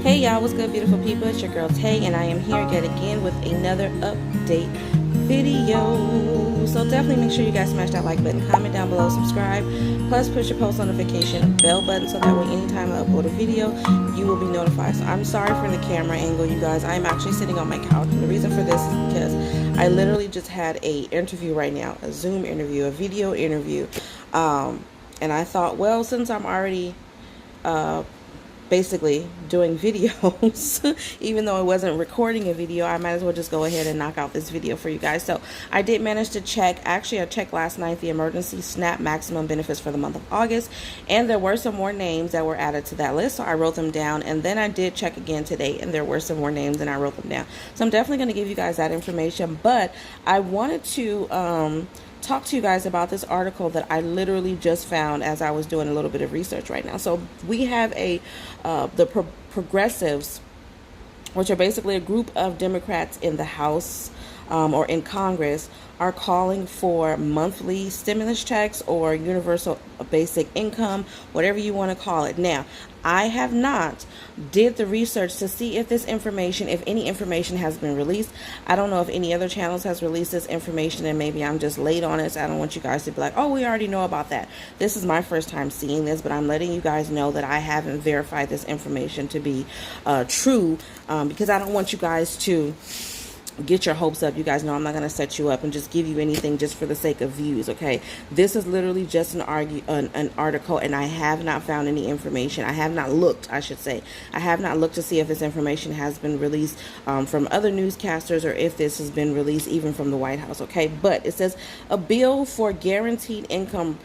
Hey y'all, what's good, beautiful people? It's your girl Tay, and I am here yet again with another update video. So definitely make sure you guys smash that like button, comment down below, subscribe, plus push your post notification bell button so that way anytime I upload a video, you will be notified. So I'm sorry for the camera angle, you guys. I'm actually sitting on my couch, and the reason for this is because I literally just had a interview right now, a Zoom interview, a video interview, and I thought, well, since I'm already basically doing videos even though I wasn't recording a video, I might as well just go ahead and knock out this video for you guys. So I did manage to check, actually I checked last night, the emergency SNAP maximum benefits for the month of August, and there were some more names that were added to that list, so I wrote them down. And then I did check again today, and there were some more names and I wrote them down. So I'm definitely going to give you guys that information, but I wanted to talk to you guys about this article that I literally just found as I was doing a little bit of research right now. So we have the progressives, which are basically a group of Democrats in the House or in Congress, are calling for monthly stimulus checks or universal basic income, whatever you want to call it. Now, I have not did the research to see if this information, if any information has been released. I don't know if any other channels has released this information, and maybe I'm just late on it. So I don't want you guys to be like, oh, we already know about that. This is my first time seeing this, but I'm letting you guys know that I haven't verified this information to be true, because I don't want you guys to get your hopes up. You guys know I'm not going to set you up and just give you anything just for the sake of views, okay? This is literally just an article, and I have not found any information. I have not looked, I should say. I have not looked to see if this information has been released from other newscasters, or if this has been released even from the White House, okay? But it says a bill for guaranteed income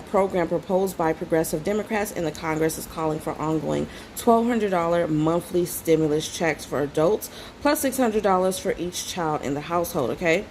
program proposed by progressive Democrats in the Congress is calling for ongoing $1,200 monthly stimulus checks for adults, plus $600 for each child in the household, okay?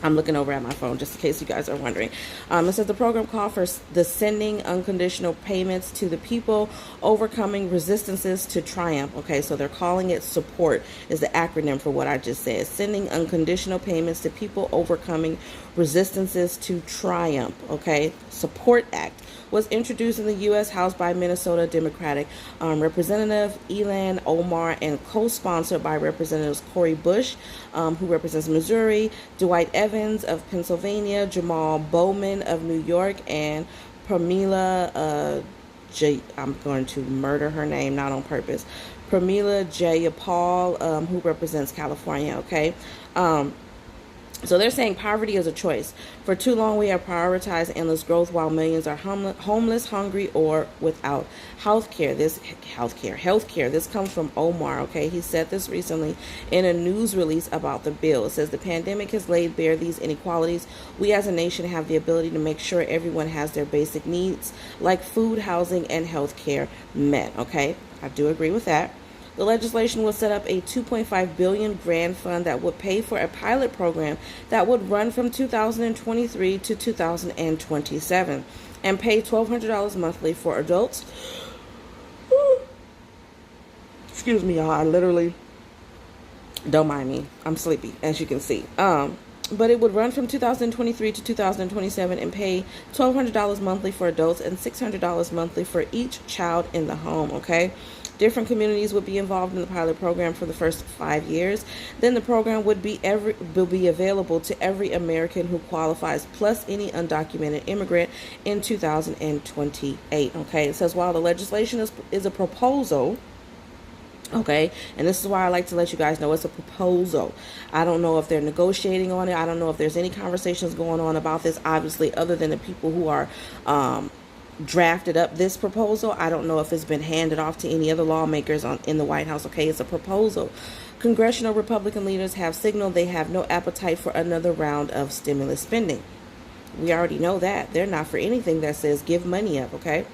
I'm looking over at my phone just in case you guys are wondering. It says the program called for the sending unconditional payments to the people overcoming resistances to triumph. Okay, so they're calling it support is the acronym for what I just said. Sending unconditional payments to people overcoming resistances to triumph. Okay, Support Act was introduced in the U.S. House by Minnesota Democratic Representative Ilhan Omar and co-sponsored by Representatives Cori Bush, who represents Missouri, Dwight Evans of Pennsylvania, Jamal Bowman of New York, and Pramila I'm going to murder her name, not on purpose, Pramila Jayapal, who represents California, okay? So they're saying poverty is a choice. For too long, we have prioritized endless growth while millions are homeless, hungry, or without healthcare. This comes from Omar, okay? He said this recently in a news release about the bill. It says the pandemic has laid bare these inequalities. We as a nation have the ability to make sure everyone has their basic needs like food, housing, and healthcare met, okay? I do agree with that. The legislation will set up a $2.5 billion grant fund that would pay for a pilot program that would run from 2023 to 2027 and pay $1,200 monthly for adults. Excuse me, y'all. I literally, don't mind me. I'm sleepy, as you can see. But it would run from 2023 to 2027 and pay $1,200 monthly for adults and $600 monthly for each child in the home, okay? Different communities would be involved in the pilot program for the first 5 years. Then the program will be available to every American who qualifies, plus any undocumented immigrant in 2028. Okay, it says while the legislation is a proposal. Okay, and this is why I like to let you guys know it's a proposal. I don't know if they're negotiating on it. I don't know if there's any conversations going on about this, obviously, other than the people who are drafted up this proposal. I don't know if it's been handed off to any other lawmakers in the White House. Okay, it's a proposal. Congressional Republican leaders have signaled they have no appetite for another round of stimulus spending. We already know that. They're not for anything that says give money up, okay?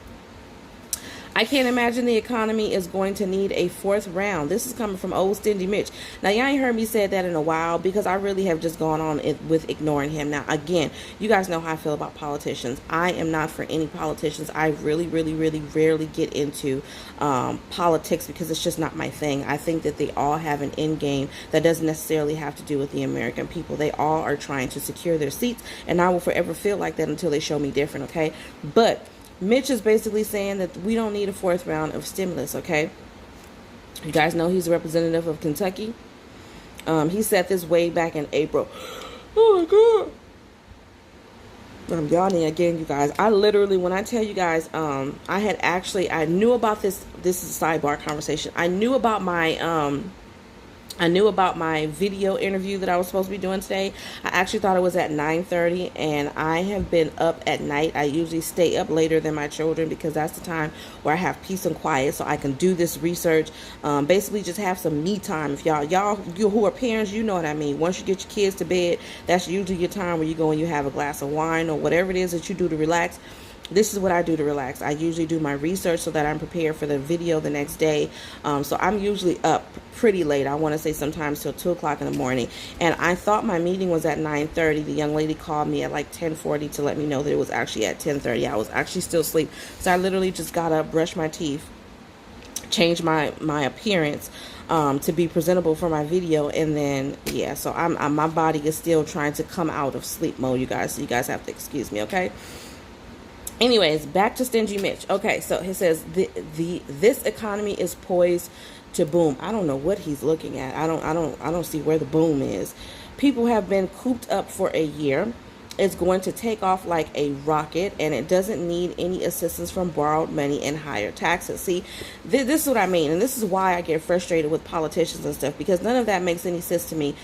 I can't imagine the economy is going to need a fourth round. This is coming from old Stingy Mitch. Now, y'all ain't heard me say that in a while because I really have just gone on with ignoring him. Now, again, you guys know how I feel about politicians. I am not for any politicians. I really, really, really rarely get into politics because it's just not my thing. I think that they all have an end game that doesn't necessarily have to do with the American people. They all are trying to secure their seats, and I will forever feel like that until they show me different, okay? But Mitch is basically saying that we don't need a fourth round of stimulus, okay? You guys know he's a representative of Kentucky. He said this way back in April. Oh my God. I'm yawning again, you guys. I literally, when I tell you guys, I knew about this. This is a sidebar conversation. I knew about my video interview that I was supposed to be doing today. I actually thought it was at 9:30, and I have been up at night. I usually stay up later than my children because that's the time where I have peace and quiet so I can do this research. Basically just have some me time. If y'all who are parents, you know what I mean. Once you get your kids to bed, that's usually your time where you go and you have a glass of wine or whatever it is that you do to relax. This is what I do to relax. I usually do my research so that I'm prepared for the video the next day. So I'm usually up pretty late. I want to say sometimes till 2 o'clock in the morning. And I thought my meeting was at 9:30. The young lady called me at like 10:40 to let me know that it was actually at 10:30. I was actually still asleep. So I literally just got up, brushed my teeth, changed my appearance to be presentable for my video, and then yeah, so I'm my body is still trying to come out of sleep mode, you guys. So you guys have to excuse me, okay? Anyways, back to Stingy Mitch. Okay, so he says this economy is poised to boom. I don't know what he's looking at. I don't see where the boom is. People have been cooped up for a year. It's going to take off like a rocket, and it doesn't need any assistance from borrowed money and higher taxes. See, this is what I mean, and this is why I get frustrated with politicians and stuff, because none of that makes any sense to me.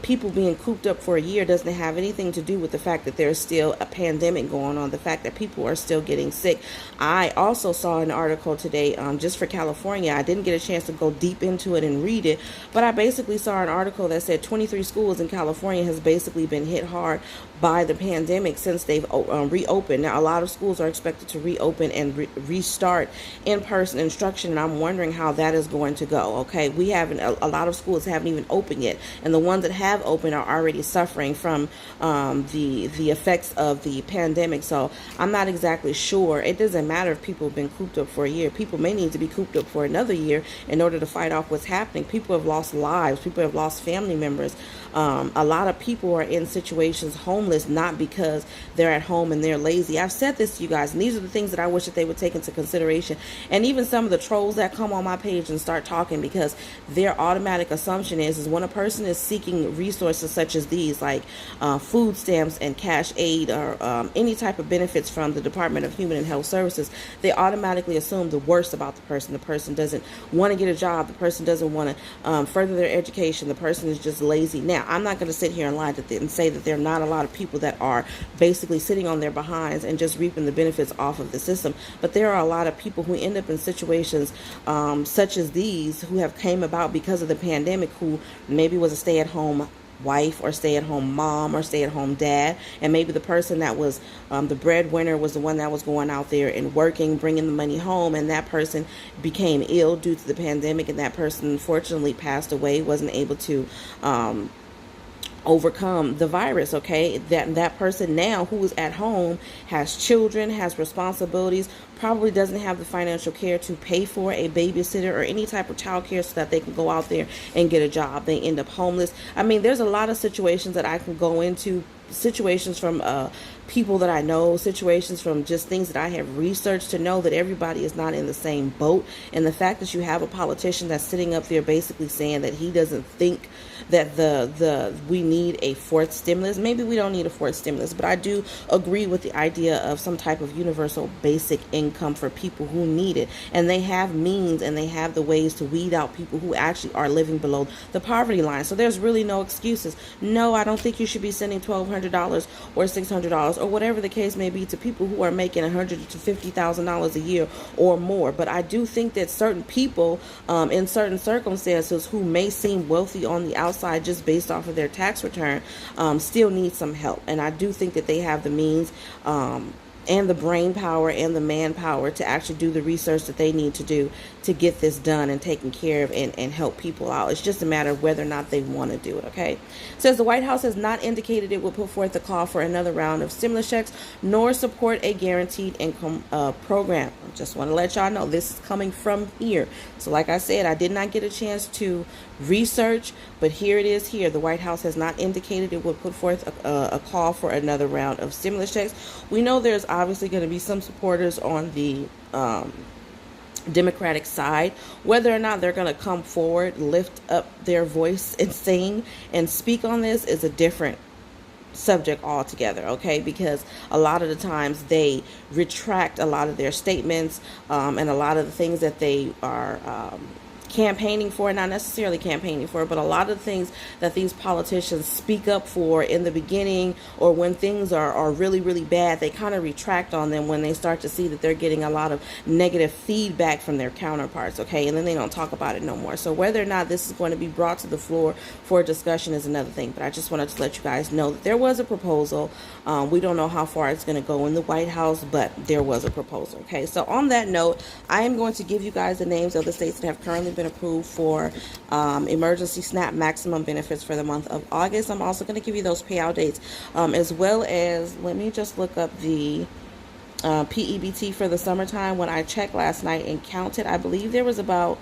People being cooped up for a year doesn't have anything to do with the fact that there's still a pandemic going on, the fact that people are still getting sick. I also saw an article today just for California. I didn't get a chance to go deep into it and read it, but I basically saw an article that said 23 schools in California has basically been hit hard by the pandemic since they've reopened. Now, a lot of schools are expected to reopen and restart in-person instruction, and I'm wondering how that is going to go. Okay, we haven't, a lot of schools haven't even opened yet, and the ones that have opened are already suffering from the effects of the pandemic. So I'm not exactly sure. It doesn't matter if people have been cooped up for a year. People may need to be cooped up for another year in order to fight off what's happening. People have lost lives. People have lost family members. A lot of people are in situations homeless, not because they're at home and they're lazy. I've said this to you guys, and these are the things that I wish that they would take into consideration. And even some of the trolls that come on my page and start talking, because their automatic assumption is when a person is seeking resources such as these, like food stamps and cash aid, or any type of benefits from the Department of Human and Health Services, they automatically assume the worst about the person. The person doesn't want to get a job. The person doesn't want to further their education. The person is just lazy. Now, I'm not going to sit here and lie to them and say that there are not a lot of people that are basically sitting on their behinds and just reaping the benefits off of the system. But there are a lot of people who end up in situations such as these, who have came about because of the pandemic, who maybe was a stay-at-home wife or stay-at-home mom or stay-at-home dad, and maybe the person that was the breadwinner was the one that was going out there and working, bringing the money home, and that person became ill due to the pandemic, and that person unfortunately passed away, wasn't able to overcome the virus. Okay, that person now who is at home has children, has responsibilities, probably doesn't have the financial care to pay for a babysitter or any type of child care so that they can go out there and get a job. They end up homeless. I mean, there's a lot of situations that I can go into, situations from people that I know, situations from just things that I have researched to know that everybody is not in the same boat. And the fact that you have a politician that's sitting up there basically saying that he doesn't think that we need a fourth stimulus. Maybe we don't need a fourth stimulus, but I do agree with the idea of some type of universal basic income for people who need it. And they have means and they have the ways to weed out people who actually are living below the poverty line. So there's really no excuses. No, I don't think you should be sending $1,200 or $600 or whatever the case may be to people who are making $100,000 to $50,000 a year or more. But I do think that certain people in certain circumstances who may seem wealthy on the outside just based off of their tax return still need some help. And I do think that they have the means and the brain power and the manpower to actually do the research that they need to do to get this done and taken care of and help people out. It's just a matter of whether or not they want to do it, okay? It says the White House has not indicated it will put forth a call for another round of stimulus checks nor support a guaranteed income program. I just want to let y'all know this is coming from here. So like I said, I did not get a chance to research, but here it is here. The White House has not indicated it will put forth a call for another round of stimulus checks. We know there's obviously going to be some supporters on the Democratic side. Whether or not they're going to come forward, lift up their voice and sing and speak on this is a different subject altogether, okay? Because a lot of the times they retract a lot of their statements, and a lot of the things that they are campaigning for, not necessarily campaigning for, but a lot of the things that these politicians speak up for in the beginning, or when things are really, really bad, they kind of retract on them when they start to see that they're getting a lot of negative feedback from their counterparts, okay? And then they don't talk about it no more. So whether or not this is going to be brought to the floor for discussion is another thing, but I just wanted to let you guys know that there was a proposal. We don't know how far it's going to go in the White House, but there was a proposal, okay? So on that note, I am going to give you guys the names of the states that have currently been approved for emergency SNAP maximum benefits for the month of August. I'm also going to give you those payout dates, as well as, let me just look up the PEBT for the summertime. When I checked last night and counted, I believe there was about,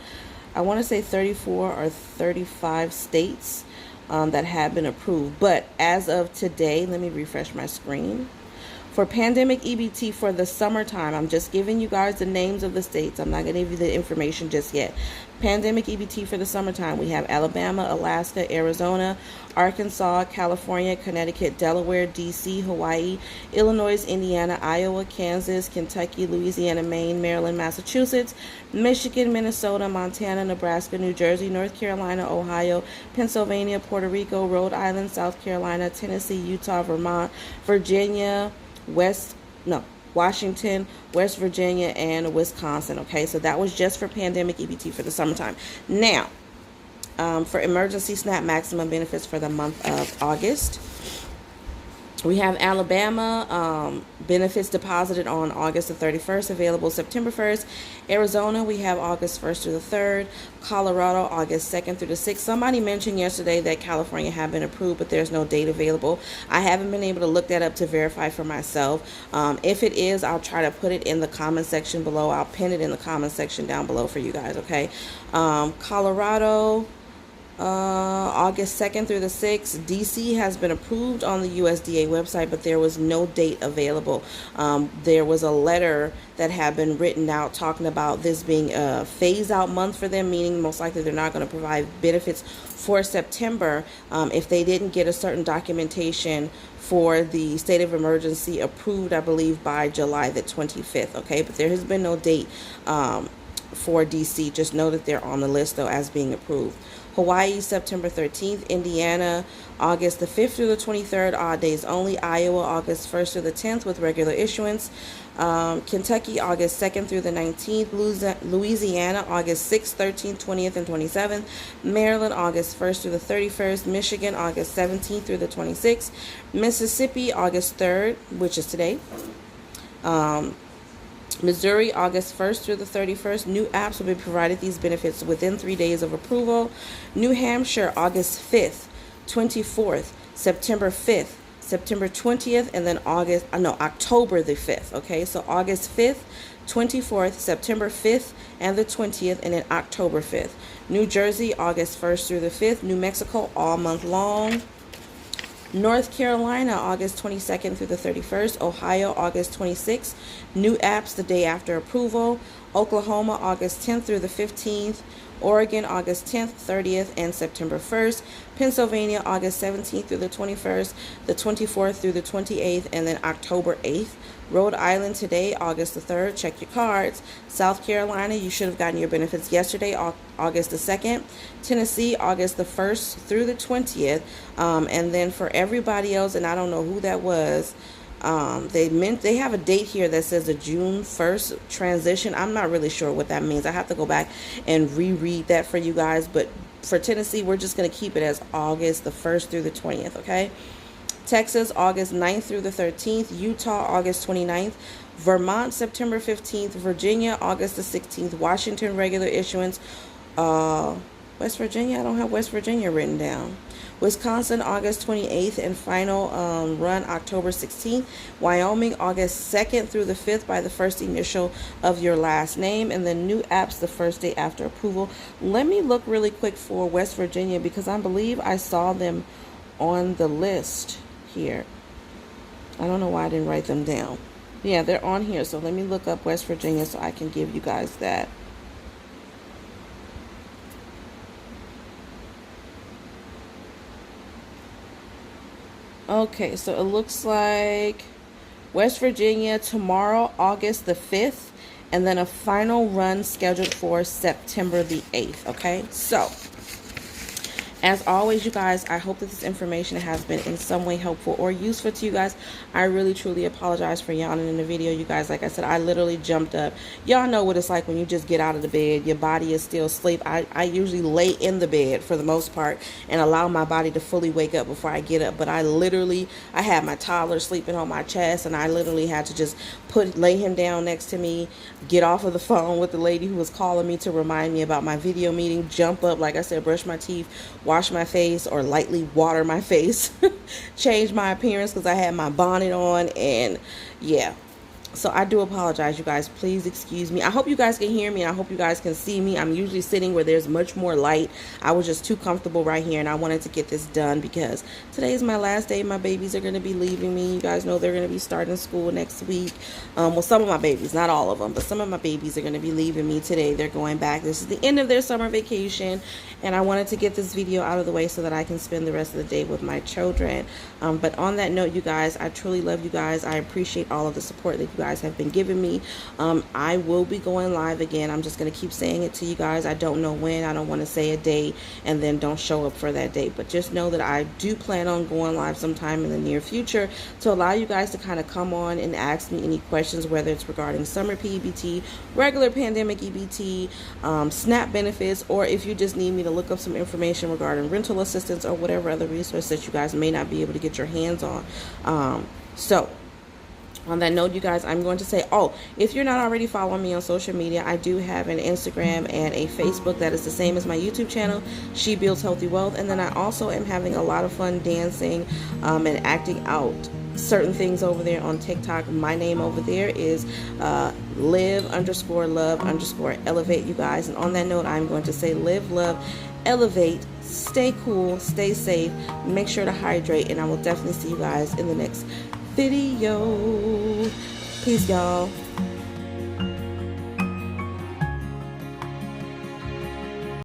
I want to say 34 or 35 states that have been approved. But as of today, let me refresh my screen. For pandemic EBT for the summertime, I'm just giving you guys the names of the states. I'm not going to give you the information just yet. Pandemic EBT for the summertime, we have Alabama, Alaska, Arizona, Arkansas, California, Connecticut, Delaware, D.C., Hawaii, Illinois, Indiana, Iowa, Kansas, Kentucky, Louisiana, Maine, Maryland, Massachusetts, Michigan, Minnesota, Montana, Nebraska, New Jersey, North Carolina, Ohio, Pennsylvania, Puerto Rico, Rhode Island, South Carolina, Tennessee, Utah, Vermont, Virginia, Washington, West Virginia, and Wisconsin. Okay, so that was just for pandemic EBT for the summertime. Now, for emergency SNAP maximum benefits for the month of August, we have Alabama, benefits deposited on August the 31st, available September 1st. Arizona, we have August 1st through the 3rd. Colorado, August 2nd through the 6th. Somebody mentioned yesterday that California had been approved, but there's no date available. I haven't been able to look that up to verify for myself. If it is, I'll try to put it in the comment section below. I'll pin it in the comment section down below for you guys, okay? Colorado, August 2nd through the 6th. DC has been approved on the USDA website, but there was no date available. There was a letter that had been written out talking about this being a phase-out month for them, meaning most likely they're not going to provide benefits for September if they didn't get a certain documentation for the state of emergency approved, I believe, by July the 25th, okay? But there has been no date for DC. Just know that they're on the list, though, as being approved. Hawaii, September 13th. Indiana, August the 5th through the 23rd, odd days only. Iowa, August 1st through the 10th with regular issuance. Kentucky, August 2nd through the 19th. Louisiana, August 6th, 13th, 20th, and 27th. Maryland, August 1st through the 31st. Michigan, August 17th through the 26th. Mississippi, August 3rd, which is today. Missouri, August 1st through the 31st. New apps will be provided these benefits within 3 days of approval. New Hampshire, August 5th, 24th, September 5th, September 20th, and then October the 5th. Okay, so August 5th, 24th, September 5th, and the 20th, and then October 5th. New Jersey, August 1st through the 5th. New Mexico, all month long. North Carolina, August 22nd through the 31st. Ohio, August 26th. New apps the day after approval. Oklahoma, August 10th through the 15th. Oregon, August 10th, 30th, and September 1st. Pennsylvania, August 17th through the 21st, the 24th through the 28th, and then October 8th. Rhode Island today, August the 3rd. Check your cards. South Carolina, you should have gotten your benefits yesterday, August the 2nd. Tennessee, August the 1st through the 20th. And then for everybody else, and I don't know who that was, they have a date here that says a June 1st transition. I'm not really sure what that means. I have to go back and reread that for you guys. But for Tennessee, we're just going to keep it as August the 1st through the 20th, okay? Texas, August 9th through the 13th. Utah, August 29th. Vermont, September 15th. Virginia, August the 16th. Washington, regular issuance. West Virginia, I don't have West Virginia written down. Wisconsin, August 28th, and final run October 16th. Wyoming, August 2nd through the 5th by the first initial of your last name. And then new apps the first day after approval. Let me look really quick for West Virginia because I believe I saw them on the list here. I don't know why I didn't write them down. Yeah, they're on here. So let me look up West Virginia so I can give you guys that. Okay, so it looks like West Virginia tomorrow, August the 5th, and then a final run scheduled for September the 8th. Okay, so as always, you guys, I hope that this information has been in some way helpful or useful to you guys. I really, truly apologize for yawning in the video, you guys. Like I said, I literally jumped up. Y'all know what it's like when you just get out of the bed. Your body is still asleep. I usually lay in the bed for the most part and allow my body to fully wake up before I get up. But I had my toddler sleeping on my chest, and I literally had to just lay him down next to me, get off of the phone with the lady who was calling me to remind me about my video meeting, jump up, like I said, brush my teeth, wash my face or lightly water my face, change my appearance because I had my bonnet on, and yeah. So I do apologize, you guys. Please excuse me. I hope you guys can hear me. I hope you guys can see me. I'm usually sitting where there's much more light. I was just too comfortable right here, and I wanted to get this done because today is my last day. My babies are going to be leaving me. You guys know they're going to be starting school next week. Well, some of my babies, not all of them, but some of my babies are going to be leaving me today. They're going back. This is the end of their summer vacation, and I wanted to get this video out of the way so that I can spend the rest of the day with my children. But on that note, you guys, I truly love you guys. I appreciate all of the support that you guys have been giving me. I will be going live again. I'm just going to keep saying it to you guys. I don't know when. I don't want to say a date and then don't show up for that date. But just know that I do plan on going live sometime in the near future to allow you guys to kind of come on and ask me any questions, whether it's regarding summer PEBT, regular pandemic EBT, SNAP benefits, or if you just need me to look up some information regarding rental assistance or whatever other resource that you guys may not be able to get your hands on. So on that note, you guys, I'm going to say, if you're not already following me on social media, I do have an Instagram and a Facebook that is the same as my YouTube channel, She Builds Healthy Wealth. And then I also am having a lot of fun dancing and acting out certain things over there on TikTok. My name over there is live_love_elevate, you guys. And on that note, I'm going to say live, love, elevate, stay cool, stay safe, make sure to hydrate, and I will definitely see you guys in the next video. Peace, y'all.